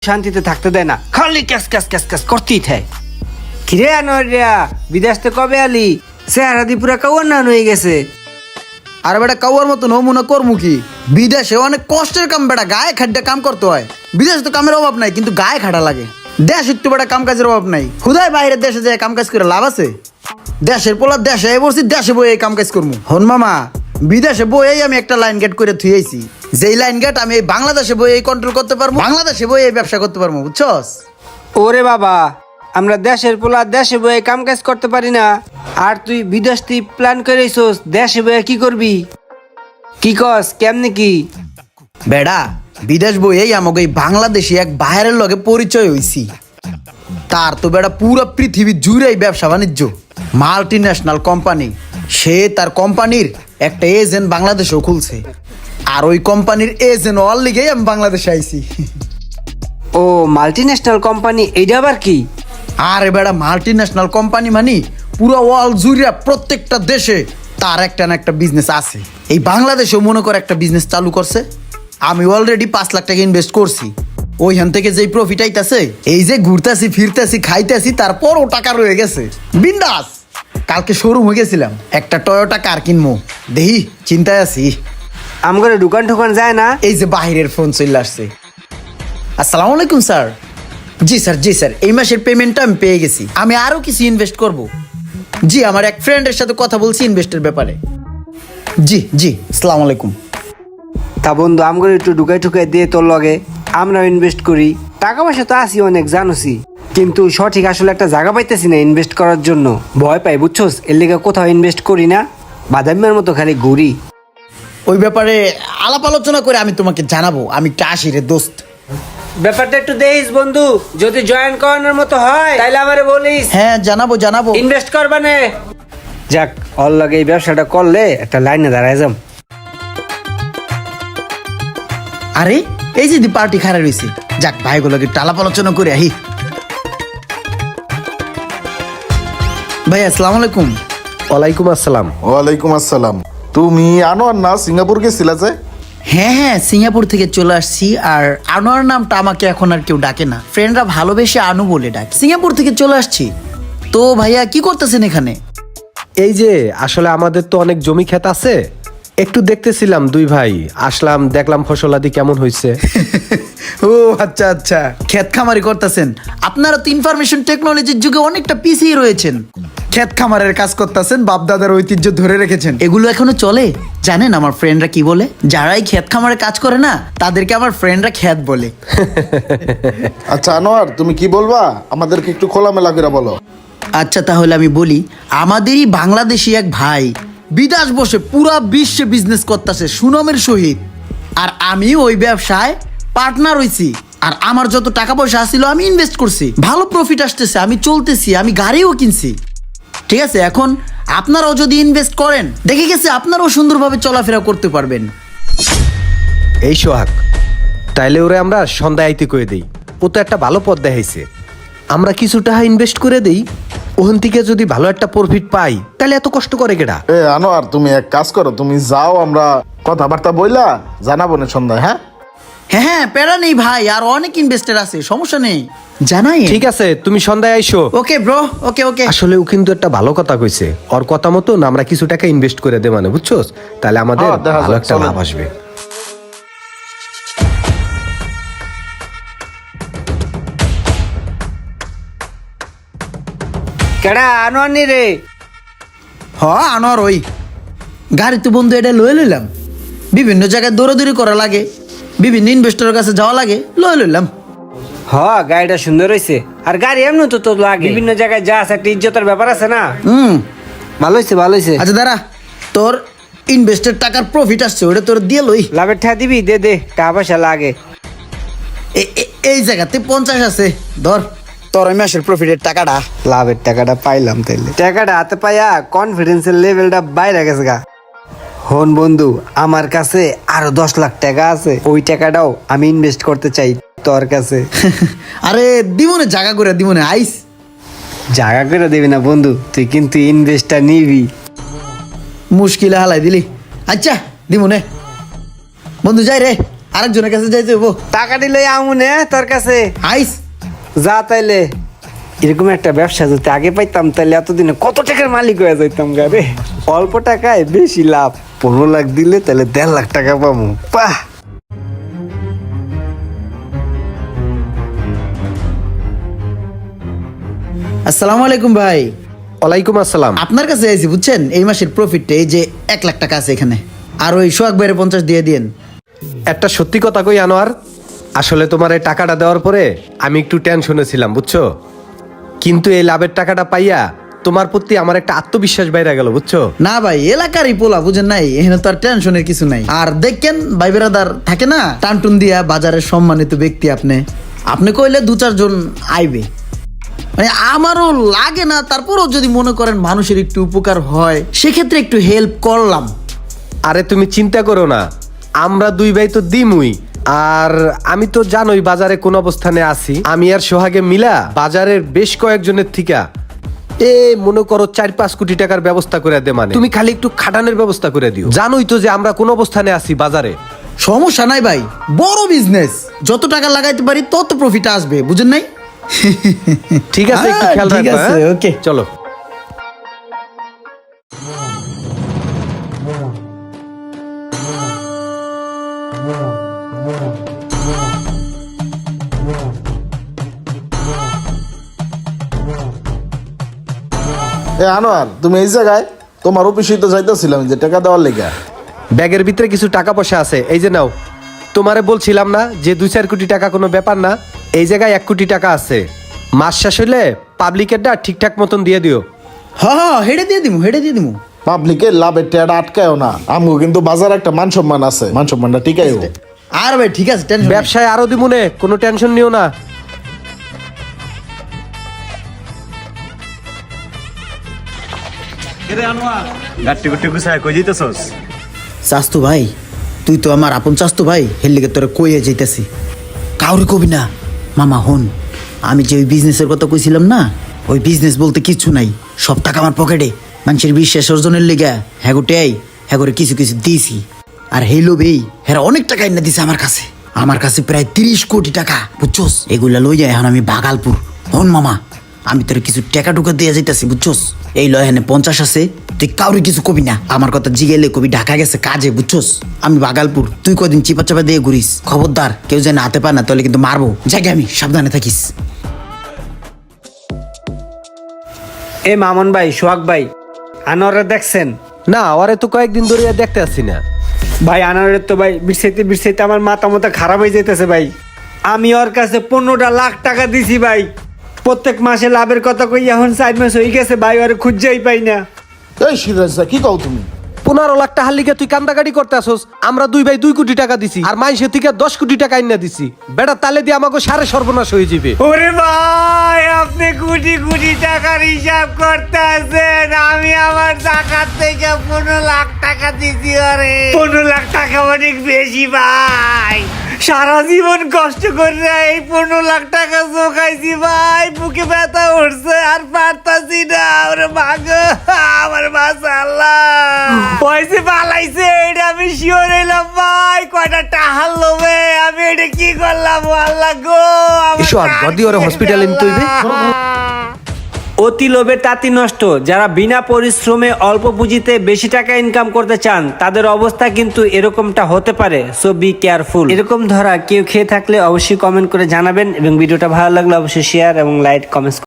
শান্তিতে থাকতে দেয় না, খালি ক্যাস ক্যাস ক্যাস ক্যাস করতেই থাকে। কিরে আনোয়ারিয়া, বিদেশ থেকে কবে আলি? চেহারা দি পুরা কাউয়ার নান হয়ে গেছে। আর বেটা কাউয়ার মতো নমুনা করমু কি? বিদেশে অনেক কষ্টের কাম বেটা, গায়ে খাড্ডা কাম করতে হয়। বিদেশে তো কামের অভাব নাই, কিন্তু গায়ে খাটা লাগে। দেশে তো বেটা কাম কাজের অভাব নাই, খুদাই বাইরের দেশে যায় কাম কাজ করে লাভ আছে? দেশের পোলা দেশে বসছি, দেশে বই এই কাম কাজ করবো। হন মামা, বিদেশে বই আমি একটা লাইন গেট করে থুয়েছি, যেই লাইন গেট আমি এই বাংলাদেশে বই এই কন্ট্রোল করতে পারবো, বাংলাদেশে বই এই ব্যবসা করতে পারবো, বুঝছস? ওরে বাবা, আমরা দেশের পোলা দেশে বয়ে কাম কাজ করতে পারি না, আর তুই বিদেশ তুই প্ল্যান করেছিস দেশে বয়ে কি করবি? কি কস, কেমনে কি? বেড়া বিদেশ বই এই আমাকে এই বাংলাদেশে এক বাইরের লগে পরিচয় হইছি। তার তো বেড়া পুরো পৃথিবী জুড়েই ব্যবসা বাণিজ্য, মাল্টি ন্যাশনাল কোম্পানি। সে তার কোম্পানির একটা এজেন্ট বাংলাদেশেও খুলছে, আর ওই কোম্পানির এজেন্ট হওয়ার লিগেই আমি বাংলাদেশে আইছি। ও মাল্টি ন্যাশনাল কোম্পানি, এইটা আবার কি? আরে বেড়া মাল্টি ন্যাশনাল কোম্পানি মানে পুরো ওয়ার্ল্ড জুড়ে প্রত্যেকটা দেশে তার একটা না একটা বিজনেস আছে। এই বাংলাদেশেও মনে করে একটা বিজনেস চালু করছে। আমি অলরেডি 5 লাখ টাকা ইনভেস্ট করছি। ওইখান থেকে যেই প্রফিট আইতাছে, এই যে ঘুরতেছি ফিরতেছি খাইতেছি, তারপরও টাকা রয়ে গেছে বিন্দাস। কালকে শোরুম হয়ে গেছিলাম, একটা টয়োটা কার কিনবো, দেখি চিন্তায় আছি। আমগরে দোকান ঠোকান যায় না? এই যে বাহিরের ফোন চলে আসছে। আসসালামু আলাইকুম স্যার। জি স্যার, জি স্যার, এই মাসের পেমেন্টটা আমি পেয়ে গেছি। আমি আরও কিছু ইনভেস্ট করব। জি, আমার এক ফ্রেন্ডের সাথে কথা বলছি ইনভেস্টের ব্যাপারে। জি জি, আসসালামু আলাইকুম। তা বন্ধু, আমগরে একটু ঢুকাই ঠুকাই দিয়ে তোর লগে আমরাও ইনভেস্ট করি। টাকা পয়সা তো আসি অনেক, জানোসি, কিন্তু সঠিক আসলে একটা জায়গা পাইতেছি না ইনভেস্ট করার জন্য। ভয় পাই, বুঝছোস, এর লিগে কোথাও ইনভেস্ট করি না, বাদামের মতো খালি ঘুরি। ওই ব্যাপারে আলাপ আলোচনা করে আমি তোমাকে জানাবো। আমি একটা আসি রে দোস্ত। ব্যাপারটা একটু দেখিস বন্ধু, যদি জয়েন করানোর মতো হয় তাইলে আমারে বলিস। হ্যাঁ জানাবো জানাবো। ইনভেস্ট করবা নে। যাক, ওর লগে এই ব্যবসাটা করলে একটা লাইনে দাঁড়ায় যাম। আরে এই যে পার্টি খারাপ রয়েছে, যাক ভাইগুলোকে একটু আলাপ আলোচনা করে আহি। ভাই আসসালামু আলাইকুম। ওয়ালাইকুম আসসালাম। ওয়ালাইকুম আসসালাম। তুমি আনোয়ার না সিঙ্গাপুর গেছিলা যে? হ্যাঁ হ্যাঁ, সিঙ্গাপুর থেকে চলে আসছি। আর আনোয়ার নামটা আমাকে এখন আর কেউ ডাকে না, ফ্রেন্ডরা ভালোবেসে আনু বলে ডাকে। সিঙ্গাপুর থেকে চলে আসছি। তো ভাইয়া কি করতেছেন এখানে? এই যে আসলে আমাদের তো অনেক জমি ক্ষেত আছে, একটু দেখতেছিলাম, দুই ভাই আসলাম, দেখলাম ফসলাদি কেমন হয়েছে। ও আচ্ছা আচ্ছা, ক্ষেত খামারি করতেছেন। আপনারা তো ইনফরমেশন টেকনোলজির যুগে অনেকটা পিছিয়ে রয়েছেন। ক্ষেত খামারের কাজ করতেছেন, বাপদাদার ঐতিহ্য ধরে রেখেছেন। এগুলো এখনো চলে? জানেন আমার ফ্রেন্ডরা কি বলে? যারাই ক্ষেত খামারে কাজ করে না, তাদেরকে আমার ফ্রেন্ডরা ক্ষেত বলে। আচ্ছা আনোয়ার, তুমি কি বলবা? আমাদেরকে একটু খোলামেলা করে বলো। আচ্ছা তাহলে আমি বলি, আমাদেরই বাংলাদেশি এক ভাই বিদেশ বসে পুরা বিশ্বে বিজনেস করতেছে সুনামের সহিত। আর আমি ওই ব্যবসায় পার্টনার হইছি। আর আমার যত টাকা পয়সা আসছিল আমি ইনভেস্ট করছি, ভালো প্রফিট আসতেছে, আমি চলতেছি, আমি গাড়িও কিনছি। ঠিক আছে, এখন আপনারাও যদি ইনভেস্ট করেন, দেখে গেছে আপনারাও সুন্দরভাবে চলাফেরা করতে পারবেন। এই সোহাগ, তাইলে ওরে আমরা সন্ধ্যা আইতে করে দেই, ও তো একটা ভালো পথ দেখাইছে। আমরা কিছু টাকা ইনভেস্ট করে দেই, ওখান থেকে যদি ভালো একটা প্রফিট পাই, তাহলে এত কষ্ট করে কেডা? আনোয়ার, তুমি এক কাজ করো, তুমি যাও, আমরা কথাবার্তা বইলা জানাবো না সন্ধ্যায়। হ্যাঁ হ্যাঁ হ্যাঁ, প্যারা নেই ভাই, আর অনেক ইনভেস্টার আছে, সমস্যা নেই, জানাই। ঠিক আছে, তুমি সন্ধ্যায় আইসো। ওকে ব্রো, ওকে ওকে। আসলে ও কিন্তু একটা ভালো কথা কইছে, ওর কথা মতন আমরা কিছু টাকা ইনভেস্ট করে দে, মানে বুঝছোস, তাহলে আমাদের হ্যাঁ, দেখা ভালো যাক, একটা চলো। লাভ আসবে। কেডা আনোয়ার নি রে? হ আনোয়ার, ওই গাড়ি তো বন্ধু এটা লয়ে লইলাম। বিভিন্ন জায়গায় দৌড়াদৌড়ি করা লাগে, বিভিন্ন ইনভেস্টরের কাছে যাওয়া লাগে, লয়ে লইলাম। হ, গাড়িটা সুন্দর হয়েছে, আর গাড়ি এমনি তো তোর লাগে, বিভিন্ন জায়গায় যা আছে একটা ইজ্জতের ব্যাপার আছে না। ভালো হয়েছে, ভালো হয়েছে। আচ্ছা দাঁড়া, তোর ইনভেস্টের টাকার প্রফিট আসছে, ওটা তোর দিয়ে লই। লাভের ঠা দিবি? দে দে, টাকা পয়সা লাগে। এই জায়গাতে 50 আছে, ধর তোর ওই মাসের প্রফিটের টাকাটা। লাভের টাকাটা পাইলাম, তাইলে টাকাটা হাতে পাইয়া কনফিডেন্সের লেভেলটা বাইরে গেছে গা। হন বন্ধু, আমার কাছে আরো 10 লাখ টাকা আছে, ওই টাকাটাও আমি ইনভেস্ট করতে চাই তোর কাছে। আরে দিমনে জায়গা করে দিমনে আইস। জায়গা করে দিবি না বন্ধু, তুই কিন্তু ইনভেস্টটা নিবি। মুশকিলে হালাই দিলি। আচ্ছা দিমনে বন্ধু, যাই রে, আরেকজনের কাছে যাইতে হবো। টাকা দিলে আমুনে তোর কাছে আইস যা তাইলে। এরকম একটা ব্যবসা যদি আগে পাইতাম তাহলে এতদিনে কত টাকার মালিক হয়ে যাইতাম গারে। অল্প টাকায় বেশি লাভ। 15 লাখ দিলে তাহলে 1.5 লাখ টাকা পাবো। বাহ! আসসালামু আলাইকুম ভাই। ওয়ালাইকুম আসসালাম। আপনার কাছে আইছি বুঝছেন, এই মাসের প্রফিটটা এই যে 1 লাখ টাকা আছে এখানে, আর ওই সোহাগ ভাইয়ের 50 দিয়ে দিন। একটা সত্যি কথা কই আনোয়ার, আসলে তোমার এই টাকাটা দেওয়ার পরে আমি একটু টেনশনে ছিলাম বুঝছো, কিন্তু এই লাভের টাকাটা পাইয়া তোমার প্রতি আমার একটা আত্মবিশ্বাস বাইরে গেল বুঝছো। না ভাই, এলাকারই পোলা বুঝেন নাই, এখানে তো আর টেনশনের কিছু নাই। আর দেখেন ভাই বেরাদার থাকে না টানটুন দিয়া, বাজারের সম্মানিত ব্যক্তি আপনি, আপনি কইলে 2-4 জন আইবে, মানে আমারও লাগে না, তারপরও যদি মনে করেন মানুষের একটু উপকার হয় সেক্ষেত্রে একটু হেল্প করলাম। আরে তুমি চিন্তা করো না, আমরা দুই ভাই তো দিমুই। আর আমি তো জানোই বাজারে কোন অবস্থানে আছি। আমি আর সোহাগে মিলা বাজারের বেশ কয়েকজনের থিকা মনে করো 4-5 কোটি টাকার ব্যবস্থা করে দে, মানে তুমি খালি একটু খাটানোর ব্যবস্থা করে দিও। জানোই তো যে আমরা কোন অবস্থানে আছি বাজারে। সমস্যা নাই ভাই, বড় বিজনেস, যত টাকা লাগাইতে পারি তত প্রফিট আসবে, বুঝেন নাই? ঠিক আছে, একটু হ্যাঁ, খেয়াল ঠিক রাখো। আছে, হ্যাঁ? ওকে। চলো। এ আনোয়ার, তুমি এই জায়গায় তোমার অফিসে তো যাইতেছিলাম যে টাকা দেওয়ার লেগে। ব্যাগের ভিতরে কিছু টাকা পয়সা আছে, এই যে নাও। তোমারে বলছিলাম না যে 2-4 কোটি টাকা কোনো ব্যাপার না, এই জায়গায় 1 কোটি টাকা আছে। মাস শেষ হইলে পাবলিকেরটা ঠিকঠাক মতন দিয়ে দিও। হ্যাঁ, হেডে দিয়ে দিমু। পাবলিকের লাভের টেয়াটা আটকায়ও না, আমগো কিন্তু বাজার একটা মান সম্মান আছে, মান সম্মানটা টিকাইও। আর ভাই ঠিক আছে, টেনশন নাই। ব্যবসায় আরো দিমুনে, কোনো টেনশন নিও না। গাট্টি গুট্টি গুছায় কই যাইতেছস? চাস্তু ভাই, তুই তো আমার আপন চাস্তু ভাই, হের লিগে তোরে কইয়া যাইতাছি, কাউরে কবি না। মামা হন, আমি যে ওই বিজনেসের কথা কইছিলাম না, ওই বিজনেস বলতে কিছু নাই, সব টাকা আমার পকেটে। মানুষের বিশ্বাস অর্জনের লিগা হ্যাগোটাই হ্যাগোরে কিছু কিছু দিয়েছি। আর হেলো বেই হেরা অনেক টাকা এনে দিছে আমার কাছে প্রায় 30 কোটি টাকা, বুঝছস? এগুলা লই যায় এখন আমি বাগালপুর। হন মামা, আমি তোর কিছু টাকা টুকা দিয়ে যাইতাছি, বুঝছস? এই লয় এখানে 50 আছে, তুই কাউরে কিছু কবি না। আমার কথা জিগেলে কবি ঢাকা গেছে কাজে, বুঝছস? আমি বাগালপুর, তুই কদিন চিপা চাপা দিয়ে ঘুরিস, খবরদার কেউ যেন হাতে পায় না, তাহলে কিন্তু মারবো। জায়গা আমি, সাবধানে থাকিস। এ মামুন ভাই, সোহাগ ভাই, আনোয়ারে দেখছেন? না, ওরে তো কয়েকদিন ধরে আর দেখতে আসছি না। ভাই আনোয়ারের তো ভাই বিরসাইতে আমার মাথা খারাপ হয়ে যাইতেছে ভাই। আমি ওর কাছে 15 লাখ টাকা দিছি ভাই, প্রত্যেক মাসে লাভের কথা কই, এখন 4 মাস হয়ে গেছে ভাই, ওরে খুঁজেই পাই না। এই সিরাজ কি কও তুমি? 15 লাখ টাকার লিগে তুই কান্দাকাটি করতে আসোস? আমরা দুই ভাই 2 কোটি টাকা দিছি, আর মাইসে থেকে 10 কোটি টাকা আইনা দিছি। বেটা তালে দিয়ে আমাকে সারে সর্বনাশ হয়ে যাবে। ওরে ভাই, আপনি কোটি কোটি টাকার হিসাব করতেছেন, আমি আমার টাকার থেকে 15 লাখ টাকা দিছি। আরে 15 লাখ টাকা অনেক বেশি ভাই, সারা জীবন কষ্ট করে এই 15 লাখ টাকা জোগাইছি ভাই, বুকে ব্যথা উঠছে আর পারতাছি না। ওরে ভাগ, আমার মাশাআল্লাহ পয়সা পালাইছে, এটা আমি শিওর হইলাম ভাই। কয়টা টাহাল লোভে আমি এটা কি করলাম আল্লাহ গো। এসো আর গদি ওরে হসপিটালে নিতে হইবে। অতি লোভে তাঁতি নষ্ট। যারা বিনা পরিশ্রমে অল্প পুঁজিতে বেশি টাকা ইনকাম করতে চান, তাদের অবস্থা কিন্তু এরকমটা হতে পারে। So be careful. এরকম ধরা কেউ খেয়ে থাকলে অবশ্যই কমেন্ট করে জানাবেন, এবং ভিডিওটা ভালো লাগলে অবশ্যই শেয়ার এবং লাইক কমেন্ট